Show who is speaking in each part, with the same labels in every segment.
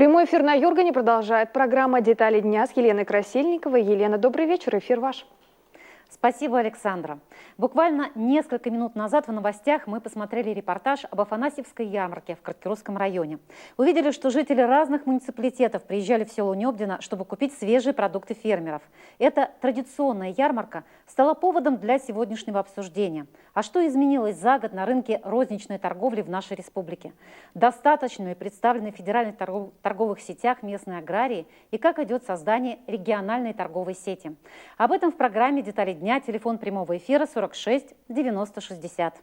Speaker 1: Прямой эфир на Юргане продолжает программа «Детали дня» с Еленой Красильниковой. Елена, добрый вечер, эфир ваш.
Speaker 2: Спасибо, Александра. Буквально несколько минут назад в новостях мы посмотрели репортаж об Афанасьевской ярмарке в Краткерусском районе. Увидели, что жители разных муниципалитетов приезжали в село Нёбдино, чтобы купить свежие продукты фермеров. Эта традиционная ярмарка стала поводом для сегодняшнего обсуждения. А что изменилось за год на рынке розничной торговли в нашей республике? Достаточно ли представлены в федеральных торговых сетях местные аграрии и как идет создание региональной торговой сети? Об этом в программе «Детали дня». Телефон прямого эфира 46 90 60.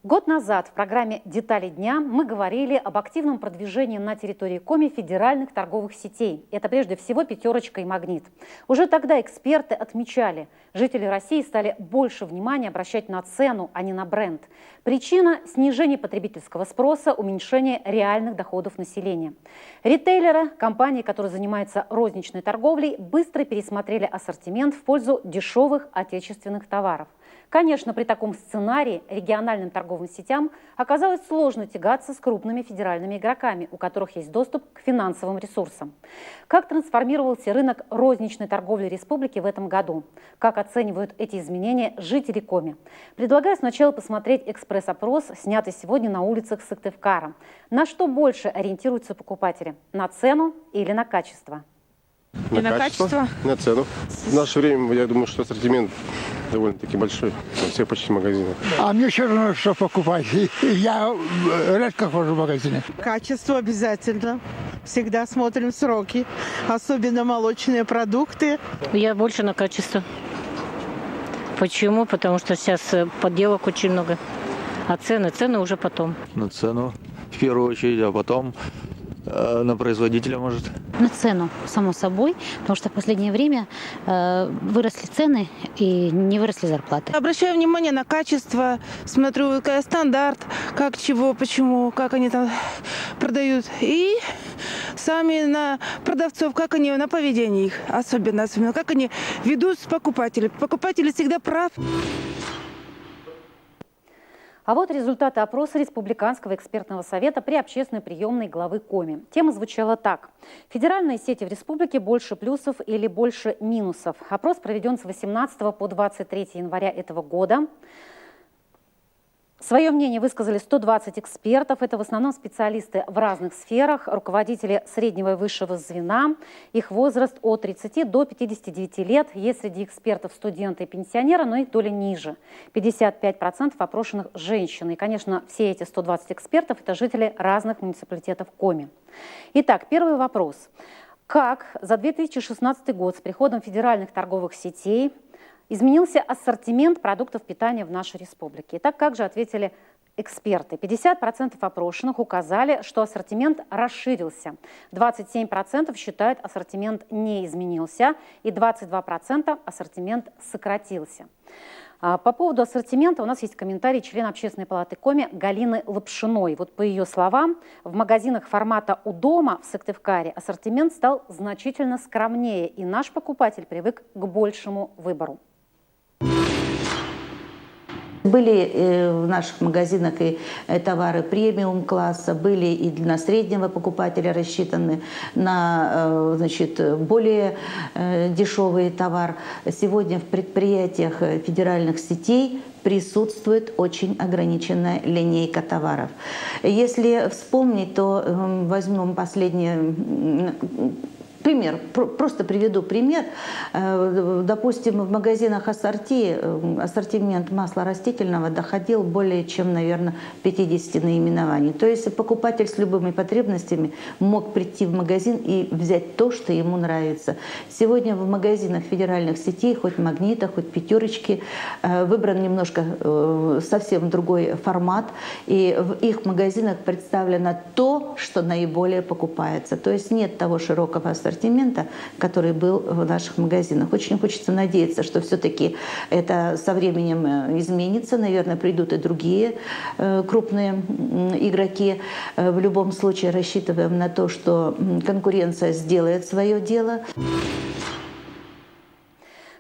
Speaker 2: Год назад в программе «Детали дня» мы говорили об активном продвижении на территории Коми федеральных торговых сетей. Это прежде всего «Пятерочка» и «Магнит». Уже тогда эксперты отмечали, жители России стали больше внимания обращать на цену, а не на бренд. Причина – снижение потребительского спроса, уменьшение реальных доходов населения. Ритейлеры, компании, которые занимаются розничной торговлей, быстро пересмотрели ассортимент в пользу дешевых отечественных товаров. Конечно, при таком сценарии региональным торговым сетям оказалось сложно тягаться с крупными федеральными игроками, у которых есть доступ к финансовым ресурсам. Как трансформировался рынок розничной торговли республики в этом году? Как оценивают эти изменения жители Коми? Предлагаю сначала посмотреть экспресс-опрос, снятый сегодня на улицах Сыктывкара. На что больше ориентируются покупатели? На цену или на качество?
Speaker 3: На качество, на цену. В наше время, я думаю, что ассортимент довольно-таки большой во всех почти магазинах.
Speaker 4: А мне все равно, что покупать. Я редко хожу в магазине.
Speaker 5: Качество обязательно. Всегда смотрим сроки. Особенно молочные продукты.
Speaker 6: Я больше на качество. Почему? Потому что сейчас подделок очень много. А цены уже потом.
Speaker 7: На цену в первую очередь, а потом на производителя, может.
Speaker 8: На цену, само собой, потому что в последнее время выросли цены и не выросли зарплаты.
Speaker 9: Обращаю внимание на качество, смотрю, какой стандарт, как, чего, почему, как они там продают. И сами на продавцов, как они, на поведение их, особенно, как они ведут с покупателем. Покупатель всегда прав.
Speaker 2: А вот результаты опроса Республиканского экспертного совета при общественной приемной главы Коми. Тема звучала так. Федеральные сети в республике больше плюсов или больше минусов. Опрос проведен с 18 по 23 января этого года. Свое мнение высказали 120 экспертов. Это в основном специалисты в разных сферах, руководители среднего и высшего звена. Их возраст от 30 до 59 лет. Есть среди экспертов студенты и пенсионеры, но их доля ниже. 55% опрошенных женщин. И, конечно, все эти 120 экспертов – это жители разных муниципалитетов Коми. Итак, первый вопрос. Как за 2016 год с приходом федеральных торговых сетей изменился ассортимент продуктов питания в нашей республике? Итак, как же ответили эксперты? 50% опрошенных указали, что ассортимент расширился. 27% считают, ассортимент не изменился. И 22% ассортимент сократился. По поводу ассортимента у нас есть комментарий члена Общественной палаты Коми Галины Лапшиной. Вот по ее словам, в магазинах формата «У дома» в Сыктывкаре ассортимент стал значительно скромнее, и наш покупатель привык к большему выбору.
Speaker 10: Были в наших магазинах и товары премиум-класса, были и для среднего покупателя рассчитаны на, значит, более дешевый товар. Сегодня в предприятиях федеральных сетей присутствует очень ограниченная линейка товаров. Если вспомнить, то возьмем последнее. Пример, просто приведу пример. Допустим, в магазинах ассортимент масла растительного доходил более чем, наверное, 50 наименований. То есть покупатель с любыми потребностями мог прийти в магазин и взять то, что ему нравится. Сегодня в магазинах федеральных сетей, хоть «Магнита», хоть «Пятерочки», выбран немножко совсем другой формат. И в их магазинах представлено то, что наиболее покупается. То есть нет того широкого ассортимента, ассортимента, который был в наших магазинах. Очень хочется надеяться, что все-таки это со временем изменится. Наверное, придут и другие крупные игроки. В любом случае рассчитываем на то, что конкуренция сделает свое дело.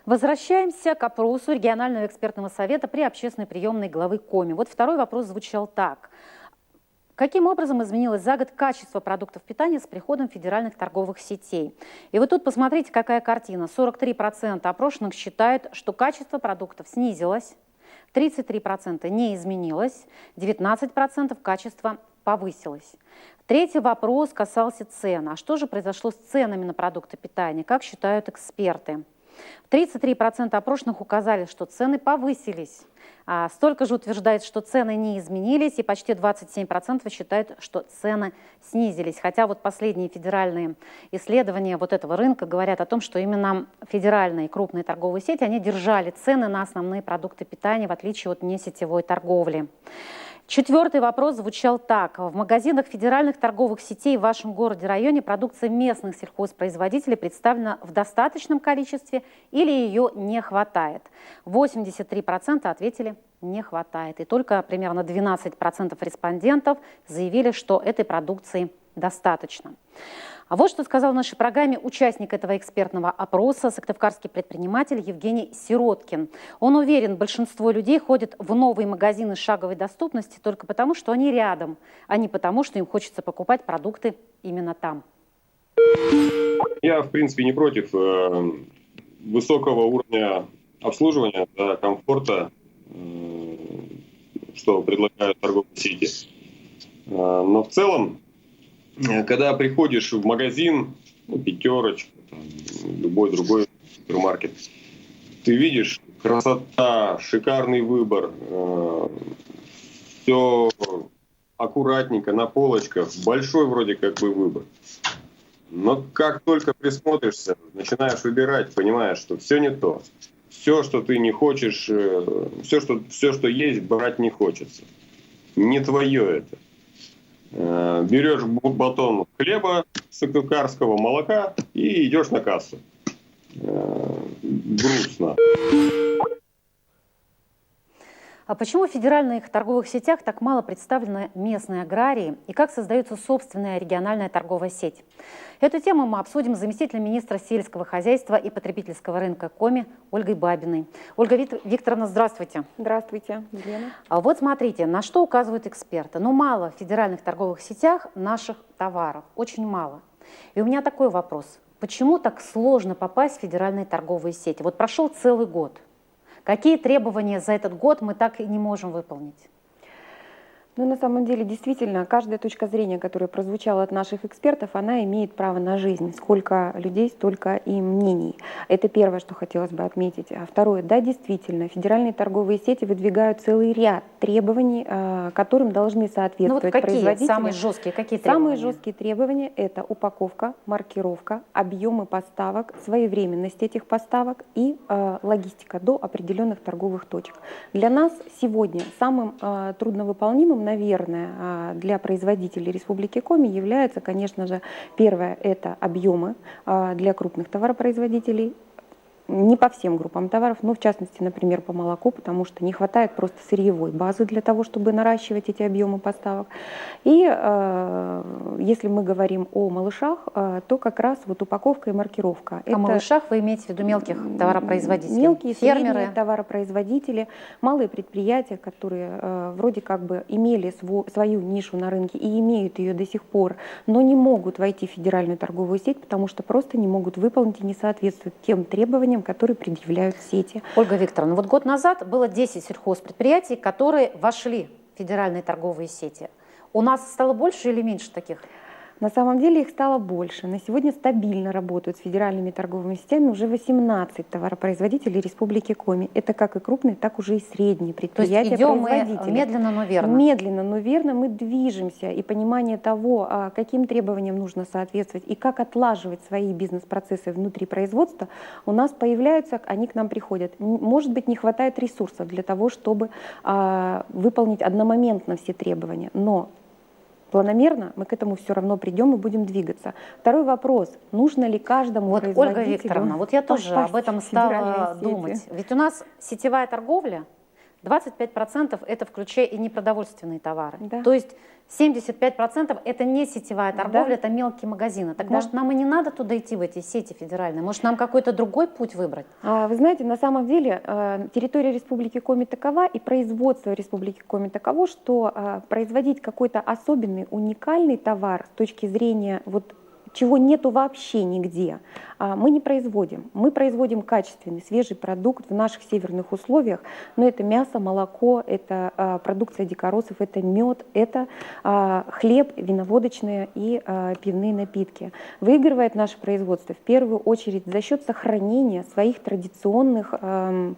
Speaker 2: Возвращаемся к опросу регионального экспертного совета при общественной приемной главы Коми. Вот второй вопрос звучал так. Каким образом изменилось за год качество продуктов питания с приходом федеральных торговых сетей? И вот тут посмотрите, какая картина. 43% опрошенных считают, что качество продуктов снизилось, 33% не изменилось, 19% качество повысилось. Третий вопрос касался цен. А что же произошло с ценами на продукты питания? Как считают эксперты? 33% опрошенных указали, что цены повысились. Столько же утверждает, что цены не изменились, и почти 27% считают, что цены снизились. Хотя вот последние федеральные исследования вот этого рынка говорят о том, что именно федеральные крупные торговые сети, они держали цены на основные продукты питания, в отличие от несетевой торговли. Четвертый вопрос звучал так. В магазинах федеральных торговых сетей в вашем городе, районе продукция местных сельхозпроизводителей представлена в достаточном количестве или ее не хватает? 83% ответили не хватает. И только примерно 12% респондентов заявили, что этой продукции достаточно. А вот что сказал в нашей программе участник этого экспертного опроса, сыктывкарский предприниматель Евгений Сироткин. Он уверен, большинство людей ходят в новые магазины шаговой доступности только потому, что они рядом, а не потому, что им хочется покупать продукты именно там.
Speaker 11: Я, в принципе, не против высокого уровня обслуживания, комфорта, что предлагают торговые сети. Но в целом, когда приходишь в магазин, Пятерочка, любой другой супермаркет, ты видишь красота, шикарный выбор, все аккуратненько на полочках, большой вроде как бы выбор. Но как только присмотришься, начинаешь выбирать, понимаешь, что все не то. Все, что ты не хочешь, все, что есть, брать не хочется. Не твое это. Берешь батон хлеба, сыктывкарского молока и идешь на кассу. Грустно.
Speaker 2: А почему в федеральных торговых сетях так мало представлены местные аграрии и как создается собственная региональная торговая сеть? Эту тему мы обсудим с заместителем министра сельского хозяйства и потребительского рынка Коми Ольгой Бабиной. Ольга Викторовна, здравствуйте.
Speaker 1: Здравствуйте, Елена.
Speaker 2: А вот смотрите, на что указывают эксперты. Мало в федеральных торговых сетях наших товаров, очень мало. И у меня такой вопрос. Почему так сложно попасть в федеральные торговые сети? Вот прошел целый год. Какие требования за этот год мы так и не можем выполнить?
Speaker 12: Ну, на самом деле, действительно, каждая точка зрения, которая прозвучала от наших экспертов, она имеет право на жизнь. Сколько людей, столько и мнений. Это первое, что хотелось бы отметить. А второе, да, действительно, федеральные торговые сети выдвигают целый ряд требований, которым должны соответствовать производители.
Speaker 2: Самые жесткие, какие требования?
Speaker 12: Самые жесткие требования – это упаковка, маркировка, объемы поставок, своевременность этих поставок и логистика до определенных торговых точек. Для нас сегодня самым трудновыполнимым, наверное, для производителей Республики Коми является, конечно же, первое – это объемы для крупных товаропроизводителей. Не по всем группам товаров, но в частности, например, по молоку, потому что не хватает просто сырьевой базы для того, чтобы наращивать эти объемы поставок. И если мы говорим о малышах, то как раз вот упаковка и маркировка.
Speaker 2: О малышах вы имеете в виду мелких товаропроизводителей?
Speaker 12: Мелкие,
Speaker 2: фермеры,
Speaker 12: средние товаропроизводители, малые предприятия, которые вроде как бы имели свою нишу на рынке и имеют ее до сих пор, но не могут войти в федеральную торговую сеть, потому что просто не могут выполнить и не соответствуют тем требованиям, которые предъявляют сети.
Speaker 2: Ольга Викторовна, вот год назад было 10 сельхозпредприятий, которые вошли в федеральные торговые сети. У нас стало больше или меньше таких?
Speaker 12: На самом деле их стало больше. На сегодня стабильно работают с федеральными торговыми сетями уже 18 товаропроизводителей Республики Коми. Это как и крупные, так уже и средние предприятия.
Speaker 2: То есть идем мы медленно, но верно.
Speaker 12: Медленно, но верно мы движемся. И понимание того, каким требованиям нужно соответствовать и как отлаживать свои бизнес-процессы внутри производства, у нас появляются, они к нам приходят. Может быть, не хватает ресурсов для того, чтобы выполнить одномоментно все требования. Но планомерно мы к этому все равно придем и будем двигаться. Второй вопрос. Нужно ли каждому
Speaker 2: Вот,
Speaker 12: производителю...
Speaker 2: Ольга Викторовна, вот я тоже об этом стала думать. Ведь у нас сетевая торговля, 25% это включая и непродовольственные товары.
Speaker 12: Да.
Speaker 2: То есть 75% это не сетевая торговля,
Speaker 12: Да.
Speaker 2: это мелкие магазины. Так
Speaker 12: Да.
Speaker 2: может нам и не надо туда идти, в эти сети федеральные? Может нам какой-то другой путь выбрать?
Speaker 12: Вы знаете, на самом деле территория Республики Коми такова и производство Республики Коми таково, что производить какой-то особенный, уникальный товар с точки зрения вот чего нету вообще нигде, мы не производим. Мы производим качественный, свежий продукт в наших северных условиях, но это мясо, молоко, это продукция дикоросов, это мед, это хлеб, виноводочные и пивные напитки. Выигрывает наше производство в первую очередь за счет сохранения своих традиционных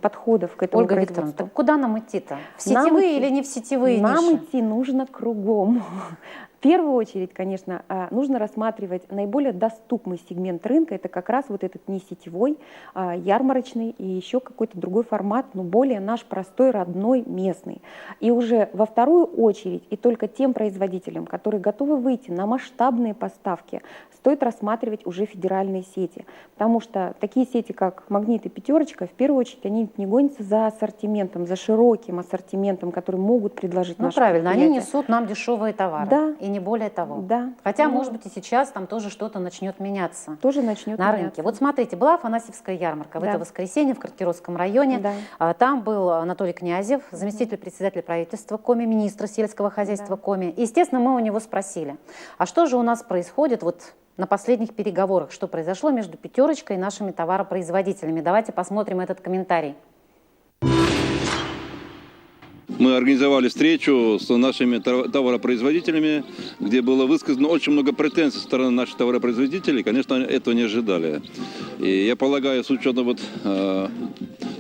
Speaker 12: подходов к этому
Speaker 2: Ольга
Speaker 12: производству.
Speaker 2: Викторовна, так куда нам идти-то? В сетевые или не в сетевые
Speaker 12: Нам
Speaker 2: ниши?
Speaker 12: идти нужно кругом. В первую очередь, конечно, нужно рассматривать наиболее доступный сегмент рынка. Это как раз вот этот не сетевой, ярмарочный и еще какой-то другой формат, но более наш простой, родной, местный. И уже во вторую очередь, и только тем производителям, которые готовы выйти на масштабные поставки, стоит рассматривать уже федеральные сети. Потому что такие сети, как «Магнит» и «Пятерочка», в первую очередь, они не гонятся за ассортиментом, за широким ассортиментом, который могут предложить наши
Speaker 2: правильно, они
Speaker 12: предприятия.
Speaker 2: несут нам дешевые товары.
Speaker 12: Да.
Speaker 2: И не более того.
Speaker 12: Да.
Speaker 2: Хотя, может быть, и сейчас там тоже что-то начнет меняться.
Speaker 12: Тоже начнет
Speaker 2: на
Speaker 12: меняться.
Speaker 2: рынке. Вот смотрите, была Афанасьевская ярмарка в
Speaker 12: Да.
Speaker 2: это воскресенье в Каркировском районе.
Speaker 12: Да.
Speaker 2: Там был Анатолий Князев, заместитель председателя правительства Коми, министр сельского хозяйства Коми. И, естественно, мы у него спросили, а что же у нас происходит вот на последних переговорах, что произошло между «Пятерочкой» и нашими товаропроизводителями. Давайте посмотрим этот комментарий.
Speaker 13: Мы организовали встречу с нашими товаропроизводителями, где было высказано очень много претензий со стороны наших товаропроизводителей. Конечно, этого не ожидали. И я полагаю, с учетом вот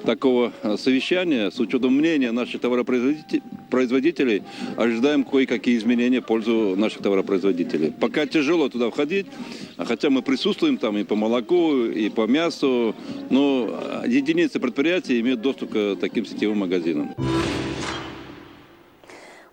Speaker 13: такого совещания, с учетом мнения наших товаропроизводителей, ожидаем кое-какие изменения в пользу наших товаропроизводителей. Пока тяжело туда входить, хотя мы присутствуем там и по молоку, и по мясу, но единицы предприятий имеют доступ к таким сетевым магазинам.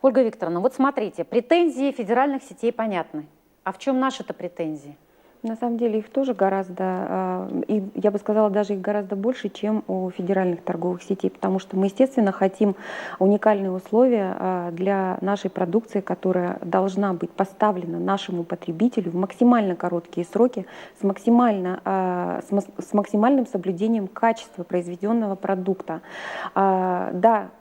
Speaker 2: Ольга Викторовна, вот смотрите, претензии федеральных сетей понятны. А в чем наши-то претензии?
Speaker 12: На самом деле их тоже гораздо, и я бы сказала, даже их гораздо больше, чем у федеральных торговых сетей, потому что мы, естественно, хотим уникальные условия для нашей продукции, которая должна быть поставлена нашему потребителю в максимально короткие сроки, с максимальным соблюдением качества произведенного продукта. Да,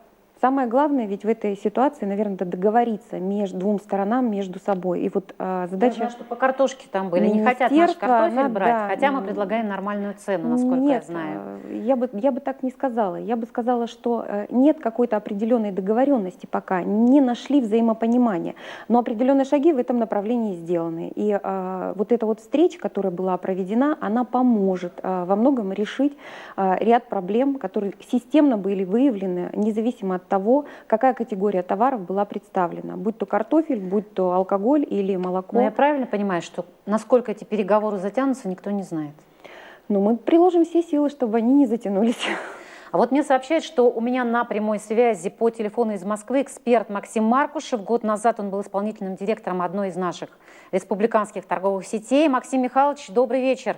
Speaker 12: самое главное ведь в этой ситуации, наверное, это договориться между двум сторонам, между собой. И вот задача...
Speaker 2: Я знаю, что по картошке там были. Не хотят наш картофель брать, хотя мы предлагаем нормальную цену, насколько я знаю.
Speaker 12: Я бы так не сказала. Я бы сказала, что нет какой-то определенной договоренности пока, не нашли взаимопонимания. Но определенные шаги в этом направлении сделаны. И вот эта вот встреча, которая была проведена, она поможет во многом решить ряд проблем, которые системно были выявлены, независимо от того, какая категория товаров была представлена, будь то картофель, будь то алкоголь или молоко.
Speaker 2: Но я правильно понимаю, что насколько эти переговоры затянутся, никто не знает?
Speaker 12: Ну, мы приложим все силы, чтобы они не затянулись.
Speaker 2: А вот мне сообщают, что у меня на прямой связи по телефону из Москвы эксперт Максим Маркушев. Год назад он был исполнительным директором одной из наших республиканских торговых сетей. Максим Михайлович, добрый вечер.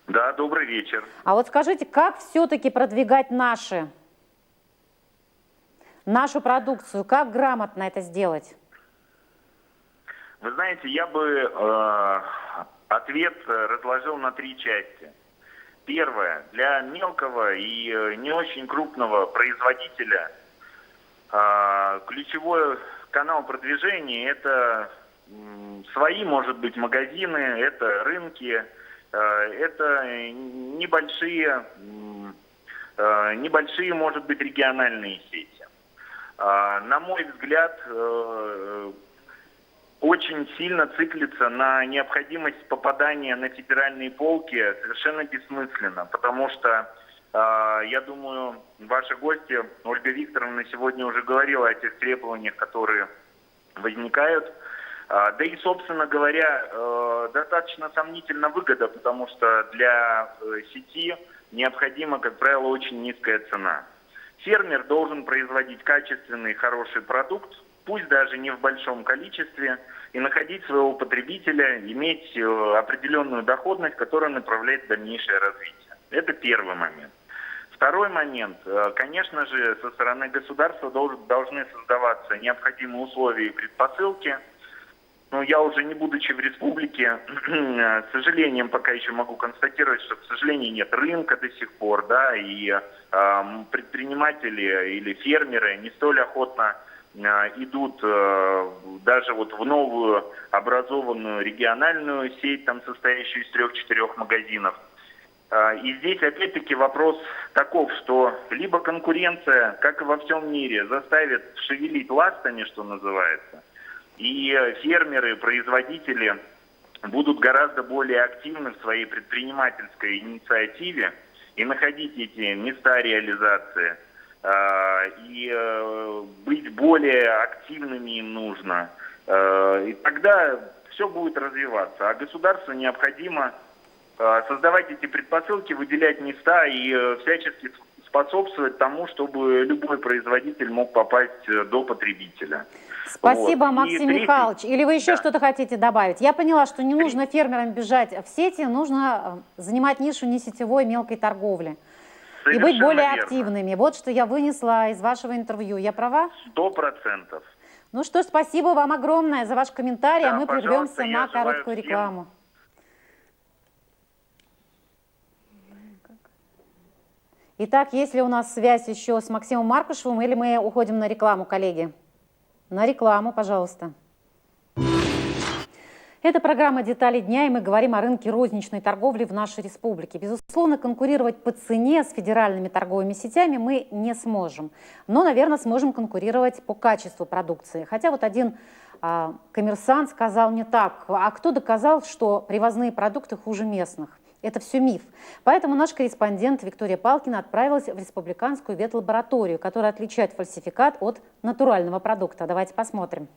Speaker 14: Да, добрый вечер.
Speaker 2: А вот скажите, как все-таки продвигать нашу продукцию, как грамотно это сделать?
Speaker 14: Вы знаете, я бы ответ разложил на 3 части. Первое. Для мелкого и не очень крупного производителя ключевой канал продвижения – это свои, может быть, магазины, это рынки, это небольшие, может быть, региональные сети. На мой взгляд, очень сильно циклиться на необходимость попадания на федеральные полки совершенно бессмысленно, потому что, я думаю, ваши гости, Ольга Викторовна, сегодня уже говорила о тех требованиях, которые возникают. Да и, собственно говоря, достаточно сомнительна выгода, потому что для сети необходима, как правило, очень низкая цена. Фермер должен производить качественный, хороший продукт, пусть даже не в большом количестве, и находить своего потребителя, иметь определенную доходность, которая направляет в дальнейшее развитие. Это первый момент. Второй момент. Конечно же, со стороны государства должны создаваться необходимые условия и предпосылки. Но я уже не будучи в республике, с сожалением пока еще могу констатировать, что, к сожалению, нет рынка до сих пор, да, и предприниматели или фермеры не столь охотно идут даже вот в новую образованную региональную сеть, там состоящую из 3-4 магазинов. И здесь опять-таки вопрос таков, что либо конкуренция, как и во всем мире, заставит шевелить ластами, что называется, и фермеры, производители будут гораздо более активны в своей предпринимательской инициативе и находить эти места реализации. И быть более активными им нужно. И тогда все будет развиваться. А государству необходимо создавать эти предпосылки, выделять места и всячески способствовать тому, чтобы любой производитель мог попасть до потребителя.
Speaker 2: Спасибо,
Speaker 14: вот.
Speaker 2: Максим Михайлович. Или вы еще что-то хотите добавить? Я поняла, что не нужно фермерам бежать в сети, нужно занимать нишу несетевой мелкой торговли. И быть более активными. Вот что я вынесла из вашего интервью. Я права?
Speaker 14: 100%.
Speaker 2: Ну что ж, спасибо вам огромное за ваш комментарий,
Speaker 14: Да,
Speaker 2: а мы прервемся на короткую рекламу. Итак, есть ли у нас связь еще с Максимом Маркушевым, или мы уходим на рекламу, коллеги? На рекламу, пожалуйста. Это программа «Детали дня», и мы говорим о рынке розничной торговли в нашей республике. Безусловно, конкурировать по цене с федеральными торговыми сетями мы не сможем. Но, наверное, сможем конкурировать по качеству продукции. Хотя вот один коммерсант сказал не так. А кто доказал, что привозные продукты хуже местных? Это все миф. Поэтому наш корреспондент Виктория Палкина отправилась в республиканскую ветлабораторию, которая отличает фальсификат от натурального продукта. Давайте посмотрим.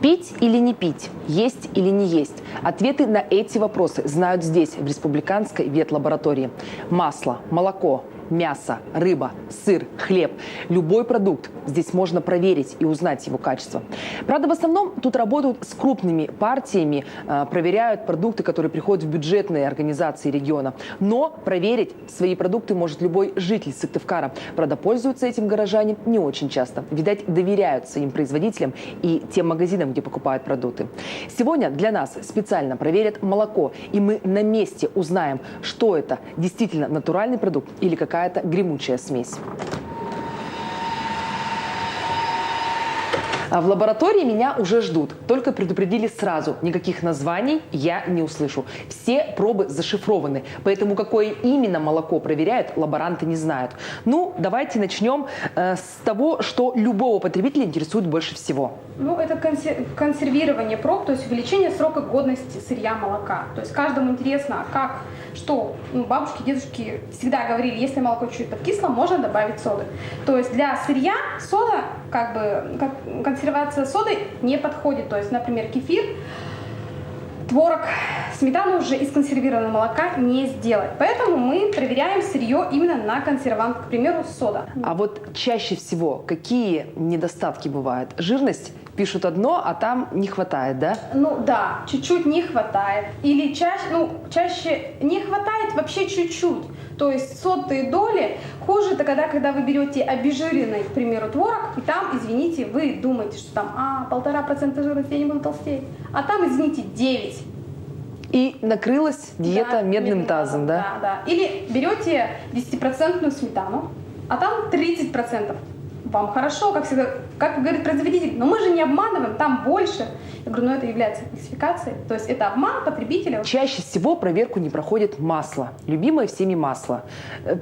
Speaker 15: Пить или не пить? Есть или не есть? Ответы на эти вопросы знают здесь, в республиканской ветлаборатории. Масло, молоко, мясо, рыба, сыр, хлеб. Любой продукт здесь можно проверить и узнать его качество. Правда, в основном тут работают с крупными партиями, проверяют продукты, которые приходят в бюджетные организации региона. Но проверить свои продукты может любой житель Сыктывкара. Правда, пользуются этим горожане не очень часто. Видать, доверяют своим производителям и тем магазинам, где покупают продукты. Сегодня для нас специально проверят молоко, и мы на месте узнаем, что это действительно натуральный продукт или какая-то гремучая смесь. А в лаборатории меня уже ждут. Только предупредили сразу. Никаких названий я не услышу. Все пробы зашифрованы. Поэтому какое именно молоко проверяют, лаборанты не знают. Ну, давайте начнем с того, что любого потребителя интересует больше всего.
Speaker 16: Ну, это консервирование проб, то есть увеличение срока годности сырья молока. То есть каждому интересно, как, что. Ну, бабушки, дедушки всегда говорили, если молоко чуть подкисло, можно добавить соды. То есть для сырья сода, консервация содой не подходит. То есть, например, кефир, творог, сметану уже из консервированного молока не сделать. Поэтому мы проверяем сырье именно на консервант, к примеру, сода.
Speaker 15: А вот чаще всего какие недостатки бывают? Жирность? Пишут одно, а там не хватает, да?
Speaker 16: Ну да, чуть-чуть не хватает. Или чаще не хватает вообще чуть-чуть. То есть сотые доли. Хуже это когда вы берете обезжиренный, к примеру, творог, и там, извините, вы думаете, что там 1,5% жирности, я не буду толстеть. А там, извините, 9%.
Speaker 15: И накрылась диета медным тазом, да?
Speaker 16: Да. Или берете 10% сметану, а там 30%. Вам хорошо, как всегда, как говорит производитель, но мы же не обманываем, там больше. Я говорю, это является фальсификацией, то есть это обман потребителя.
Speaker 15: Чаще всего проверку не проходит масло, любимое всеми масло.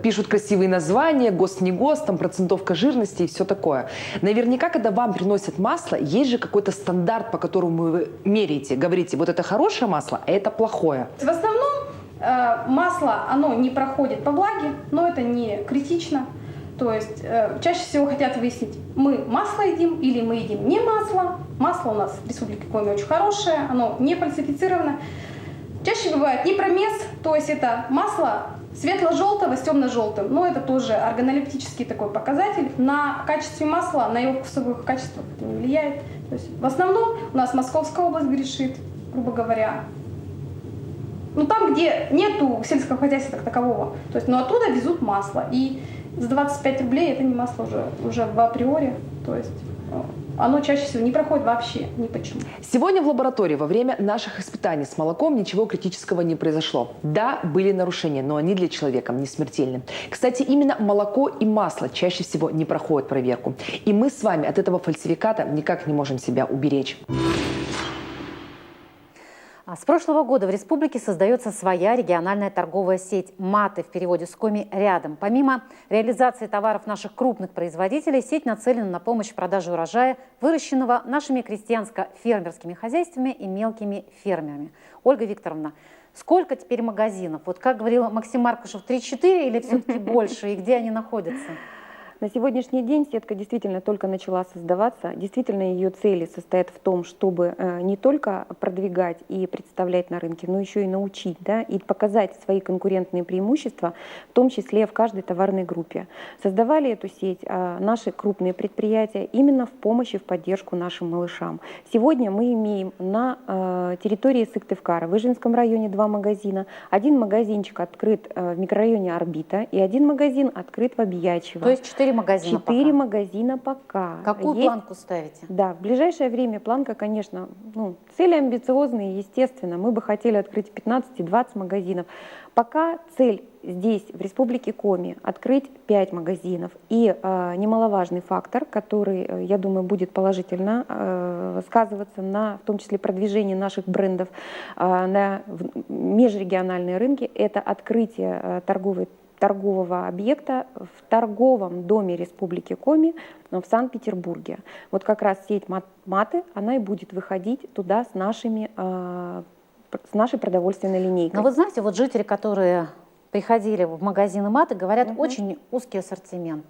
Speaker 15: Пишут красивые названия, ГОСТ, не ГОСТ, там процентовка жирности и все такое. Наверняка, когда вам приносят масло, есть же какой-то стандарт, по которому вы меряете, говорите, вот это хорошее масло, а это плохое.
Speaker 16: В основном масло, оно не проходит по влаге, но это не критично. То есть чаще всего хотят выяснить, мы масло едим или мы едим не масло. Масло у нас в Республике Коми очень хорошее, оно не фальсифицировано. Чаще бывает непромес, то есть это масло светло-желтого с темно-желтым. Но это тоже органолептический такой показатель. На качестве масла, на его вкусовых качествах это не влияет. То есть в основном у нас Московская область грешит, грубо говоря. Ну там, где нету сельского хозяйства как такового. То есть, но оттуда везут масло. И за 25 рублей это не масло уже в априори. То есть оно чаще всего не проходит вообще ни почему.
Speaker 15: Сегодня в лаборатории во время наших испытаний с молоком ничего критического не произошло. Да, были нарушения, но они для человека не смертельны. Кстати, именно молоко и масло чаще всего не проходят проверку. И мы с вами от этого фальсификата никак не можем себя уберечь.
Speaker 2: С прошлого года в республике создается своя региональная торговая сеть «Маты», в переводе с коми «рядом». Помимо реализации товаров наших крупных производителей, сеть нацелена на помощь в продаже урожая, выращенного нашими крестьянско-фермерскими хозяйствами и мелкими фермерами. Ольга Викторовна, сколько теперь магазинов? Вот как говорил Максим Маркушев, 3-4 или все-таки больше? И где они находятся?
Speaker 12: На сегодняшний день сетка действительно только начала создаваться. Действительно, ее цели состоят в том, чтобы не только продвигать и представлять на рынке, но еще и научить, да, и показать свои конкурентные преимущества, в том числе в каждой товарной группе. Создавали эту сеть наши крупные предприятия именно в помощь и в поддержку нашим малышам. Сегодня мы имеем на территории Сыктывкара, в Ижинском районе 2 магазина. Один магазинчик открыт в микрорайоне Орбита и один магазин открыт в Объячево.
Speaker 2: То есть 4 магазина
Speaker 12: 4
Speaker 2: пока.
Speaker 12: магазина пока.
Speaker 2: Какую планку ставите?
Speaker 12: Да, в ближайшее время планка, конечно, цели амбициозные, естественно. Мы бы хотели открыть 15-20 магазинов. Пока цель здесь, в Республике Коми, открыть 5 магазинов. И немаловажный фактор, который, я думаю, будет положительно сказываться на, в том числе, продвижении наших брендов на межрегиональные рынки, это открытие торгового объекта в торговом доме Республики Коми в Санкт-Петербурге. Вот как раз сеть «Маты», она и будет выходить туда с нашей продовольственной линейкой.
Speaker 2: Но вы знаете, вот жители, которые приходили в магазины «Маты», говорят, очень узкий ассортимент.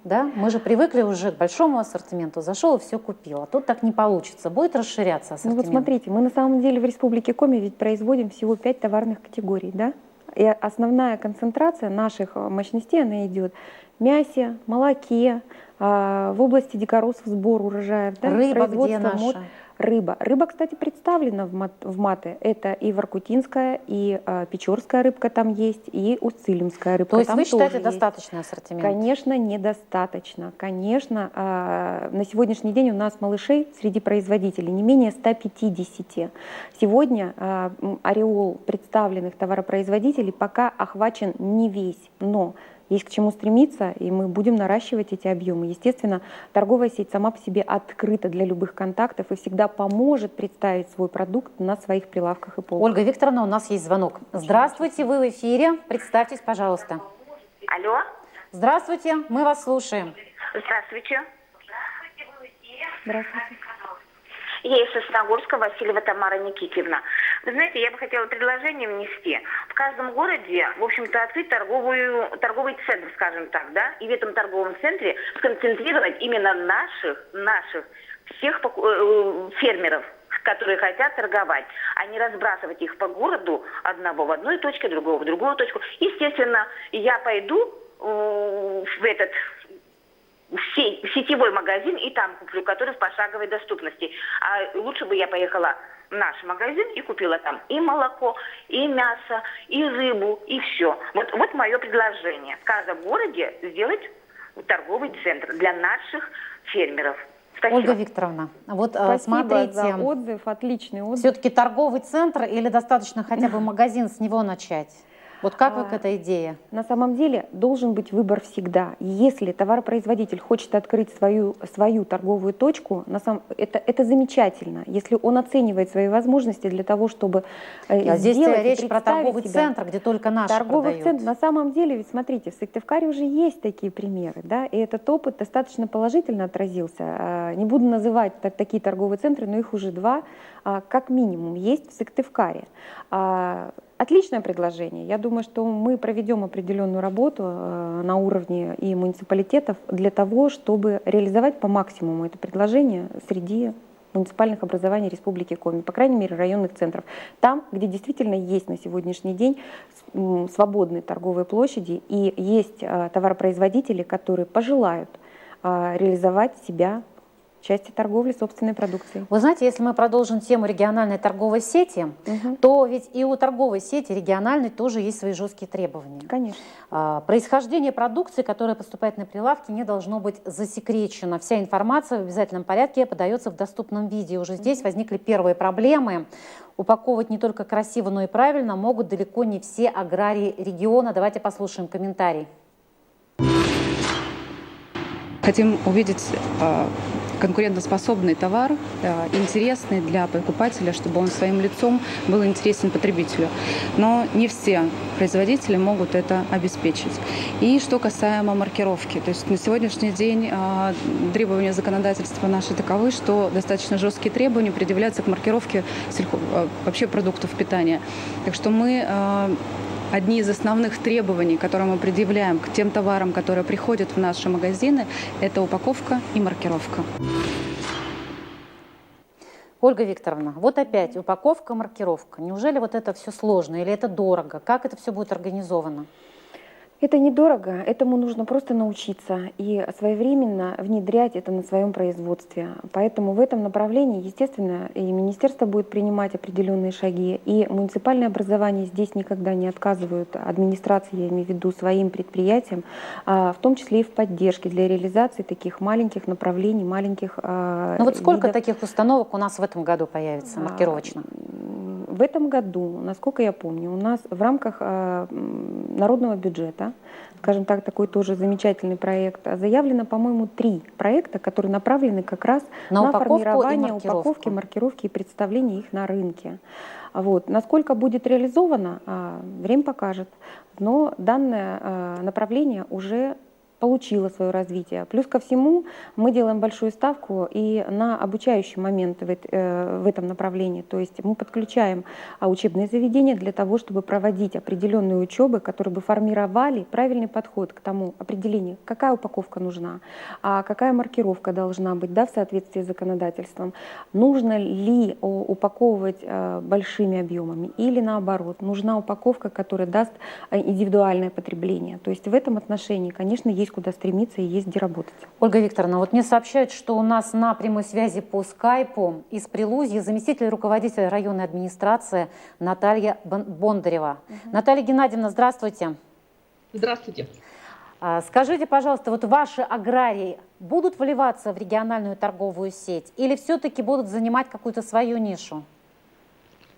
Speaker 2: Да? Мы же привыкли уже к большому ассортименту, зашел и все купил. А тут так не получится. Будет расширяться ассортимент?
Speaker 12: Ну вот смотрите, мы на самом деле в Республике Коми ведь производим всего 5 товарных категорий, да? И основная концентрация наших мощностей, она идет в мясе, молоке, в области дикоросов, сбор урожаев. Да,
Speaker 2: рыба где наша?
Speaker 12: Рыба, кстати, представлена в «Маты». Это и воркутинская, и печорская рыбка там есть, и уцилимская рыбка.
Speaker 2: То есть
Speaker 12: там
Speaker 2: вы считаете
Speaker 12: есть.
Speaker 2: достаточный ассортимент?
Speaker 12: Конечно, недостаточно. Конечно, на сегодняшний день у нас малышей среди производителей не менее 150. Сегодня ореол представленных товаропроизводителей пока охвачен не весь, но есть к чему стремиться, и мы будем наращивать эти объемы. Естественно, торговая сеть сама по себе открыта для любых контактов и всегда поможет представить свой продукт на своих прилавках и полках.
Speaker 2: Ольга Викторовна, у нас есть звонок. Здравствуйте, вы в эфире. Представьтесь, пожалуйста.
Speaker 17: Алло.
Speaker 2: Здравствуйте, мы вас слушаем.
Speaker 17: Здравствуйте.
Speaker 12: Здравствуйте.
Speaker 17: Я из Сосногорска, Васильева Тамара Никитьевна. Вы знаете, я бы хотела предложение внести. В каждом городе, в общем-то, открыть торговый центр, скажем так, да, и в этом торговом центре сконцентрировать именно наших всех фермеров, которые хотят торговать, а не разбрасывать их по городу, одного в одной точке, другого в другую точку. Естественно, я пойду в этот сетевой магазин и там куплю, который в пошаговой доступности. А лучше бы я поехала в наш магазин и купила там и молоко, и мясо, и рыбу, и все. Вот мое предложение. В каждом городе сделать торговый центр для наших фермеров. Спасибо.
Speaker 2: Ольга Викторовна, вот
Speaker 12: Спасибо
Speaker 2: смотрите,
Speaker 12: за отзыв, отличный отзыв.
Speaker 2: Все-таки торговый центр или достаточно хотя бы магазин, с него начать? Вот как вы к этой идее?
Speaker 12: На самом деле должен быть выбор всегда. Если товаропроизводитель хочет открыть свою торговую точку, это замечательно. Если он оценивает свои возможности для того, чтобы
Speaker 2: здесь
Speaker 12: сделать,
Speaker 2: речь про торговый центр, где только наши
Speaker 12: торговый
Speaker 2: продают.
Speaker 12: центр. На самом деле, ведь смотрите, в Сыктывкаре уже есть такие примеры, да, и этот опыт достаточно положительно отразился. Не буду называть такие торговые центры, но их уже 2, как минимум, есть в Сыктывкаре. Отличное предложение. Я думаю, что мы проведем определенную работу на уровне и муниципалитетов для того, чтобы реализовать по максимуму это предложение среди муниципальных образований Республики Коми, по крайней мере районных центров. Там, где действительно есть на сегодняшний день свободные торговые площади и есть товаропроизводители, которые пожелают реализовать себя в части торговли собственной продукцией.
Speaker 2: Вы знаете, если мы продолжим тему региональной торговой сети, то ведь и у торговой сети региональной тоже есть свои жесткие требования.
Speaker 12: Конечно.
Speaker 2: Происхождение продукции, которая поступает на прилавки, не должно быть засекречено. Вся информация в обязательном порядке подается в доступном виде. Уже здесь возникли первые проблемы. Упаковывать не только красиво, но и правильно могут далеко не все аграрии региона. Давайте послушаем комментарий.
Speaker 18: Хотим увидеть конкурентоспособный товар, интересный для покупателя, чтобы он своим лицом был интересен потребителю. Но не все производители могут это обеспечить. И что касаемо маркировки, то есть на сегодняшний день требования законодательства наши таковы, что достаточно жесткие требования предъявляются к маркировке вообще продуктов питания. Так что мы одни из основных требований, которые мы предъявляем к тем товарам, которые приходят в наши магазины, это упаковка и маркировка.
Speaker 2: Ольга Викторовна, вот опять упаковка, маркировка. Неужели вот это все сложно или это дорого? Как это все будет организовано?
Speaker 12: Это недорого, этому нужно просто научиться и своевременно внедрять это на своем производстве. Поэтому в этом направлении, естественно, и министерство будет принимать определенные шаги, и муниципальное образование здесь никогда не отказывают администрации, я имею в виду своим предприятиям, в том числе и в поддержке для реализации таких маленьких направлений, маленьких
Speaker 2: Ну вот сколько
Speaker 12: видов.
Speaker 2: таких установок у нас в этом году появится маркировочно?
Speaker 12: В этом году, насколько я помню, у нас в рамках народного бюджета, скажем так, такой тоже замечательный проект, заявлено, по-моему, 3 проекта, которые направлены как раз на формирование упаковки, маркировки и представление их на рынке. Вот. Насколько будет реализовано, время покажет, но данное направление уже получила свое развитие. Плюс ко всему мы делаем большую ставку и на обучающие моменты в этом направлении. То есть мы подключаем учебные заведения для того, чтобы проводить определенные учебы, которые бы формировали правильный подход к тому определению, какая упаковка нужна, какая маркировка должна быть, да, в соответствии с законодательством. Нужно ли упаковывать большими объемами или наоборот, нужна упаковка, которая даст индивидуальное потребление. То есть в этом отношении, конечно, есть куда стремиться и есть где работать.
Speaker 2: Ольга Викторовна, вот мне сообщают, что у нас на прямой связи по скайпу из Прилузья заместитель руководителя районной администрации Наталья Бондарева. Наталья Геннадьевна, здравствуйте.
Speaker 19: Здравствуйте.
Speaker 2: Скажите, пожалуйста, вот ваши аграрии будут вливаться в региональную торговую сеть или все-таки будут занимать какую-то свою нишу?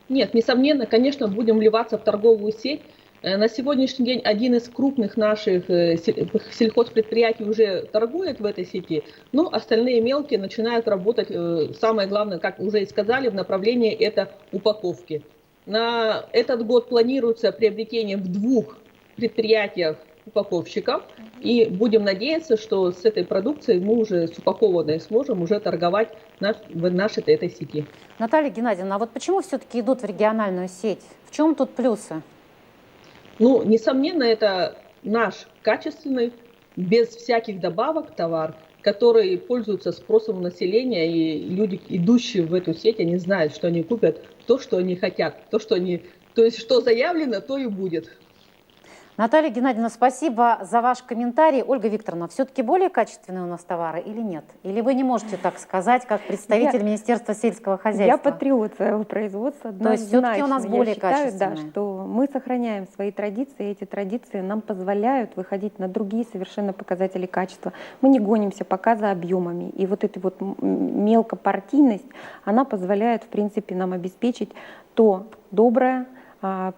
Speaker 19: Нет, несомненно, конечно, будем вливаться в торговую сеть. На сегодняшний день один из крупных наших сельхозпредприятий уже торгует в этой сети, но остальные мелкие начинают работать, самое главное, как уже и сказали, в направлении это упаковки. На этот год планируется приобретение в 2 предприятиях упаковщиков, и будем надеяться, что с этой продукцией мы уже с упакованной сможем уже торговать в нашей этой сети.
Speaker 2: Наталья Геннадьевна, а вот почему все-таки идут в региональную сеть? В чем тут плюсы?
Speaker 19: Ну, несомненно, это наш качественный, без всяких добавок товар, который пользуется спросом у населения, и люди, идущие в эту сеть, они знают, что они купят то, что они хотят, то есть что заявлено, то и будет.
Speaker 2: Наталья Геннадьевна, спасибо за ваш комментарий. Ольга Викторовна, все-таки более качественные у нас товары или нет? Или вы не можете так сказать, как представитель Министерства сельского хозяйства?
Speaker 12: Я патриот своего производства.
Speaker 2: То есть все-таки у нас более качественные?
Speaker 12: Да, что мы сохраняем свои традиции, и эти традиции нам позволяют выходить на другие совершенно показатели качества. Мы не гонимся пока за объемами. И вот эта вот мелкопартийность, она позволяет, в принципе, нам обеспечить то доброе,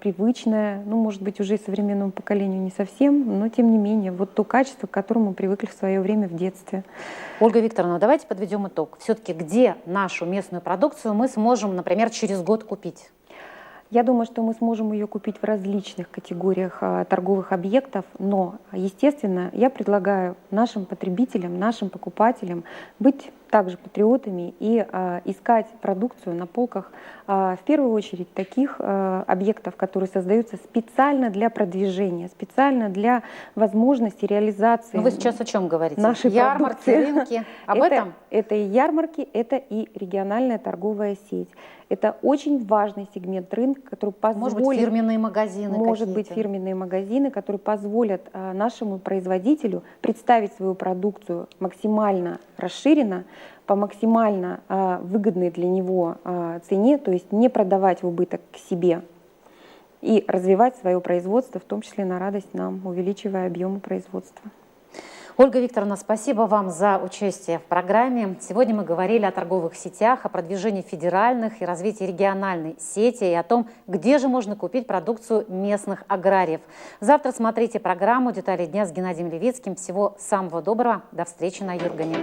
Speaker 12: привычное, ну, может быть, уже современному поколению не совсем, но тем не менее, вот то качество, к которому мы привыкли в свое время в детстве.
Speaker 2: Ольга Викторовна, давайте подведем итог. Все-таки где нашу местную продукцию мы сможем, например, через год купить?
Speaker 12: Я думаю, что мы сможем ее купить в различных категориях торговых объектов, но, естественно, я предлагаю нашим потребителям, нашим покупателям быть также патриотами и искать продукцию на полках, в первую очередь, таких объектов, которые создаются специально для продвижения, специально для возможности реализации.
Speaker 2: Вы сейчас о чем говорите?
Speaker 12: Нашей
Speaker 2: ярмарки,
Speaker 12: продукции.
Speaker 2: рынки? Об этом?
Speaker 12: Это и ярмарки, это и региональная торговая сеть. Это очень важный сегмент рынка, который позволит...
Speaker 2: Может быть, фирменные магазины
Speaker 12: Может быть, фирменные магазины, которые позволят нашему производителю представить свою продукцию максимально расширенно, по максимально выгодной для него цене, то есть не продавать в убыток к себе и развивать свое производство, в том числе на радость нам, увеличивая объемы производства.
Speaker 2: Ольга Викторовна, спасибо вам за участие в программе. Сегодня мы говорили о торговых сетях, о продвижении федеральных и развитии региональной сети и о том, где же можно купить продукцию местных аграриев. Завтра смотрите программу «Детали дня» с Геннадием Левицким. Всего самого доброго. До встречи на Юргане.